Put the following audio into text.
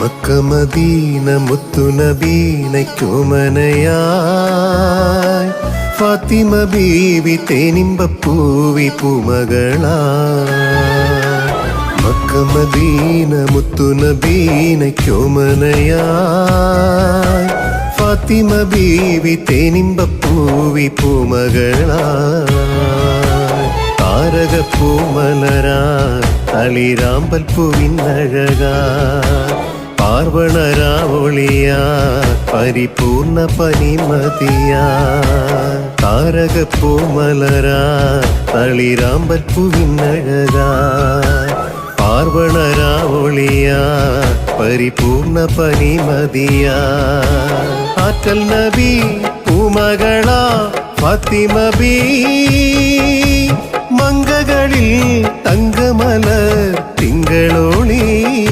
Mecca Medina മുത്തുനബീനയ്ക്കുമനയായി Fathima Beevi തേനിമ്പപ്പൂവി പൂമകളായി. Mecca Medina മുത്തുനബീനയ്ക്കുമനയായി Fathima Beevi തേനിമ്പപ്പൂവി പൂമകളായി. താരകപ്പൂമലരാൻ തളിരാമ്പൽ പൂവിനഴകാ പാർവണരാവൊളിയാ പരിപൂർണ പനിമതിയാ. താരകപ്പൂമലരാ തളിരാമ്പൽ പൂവിനഴകാ പാർവണരാവൊളിയാ പരിപൂർണ പനിമതിയാ. ആറ്റൽ നബി പൂമകളാ ഫാത്തിമ ബീ മംഗകളിൽ തങ്കമലർ തിങ്കളോ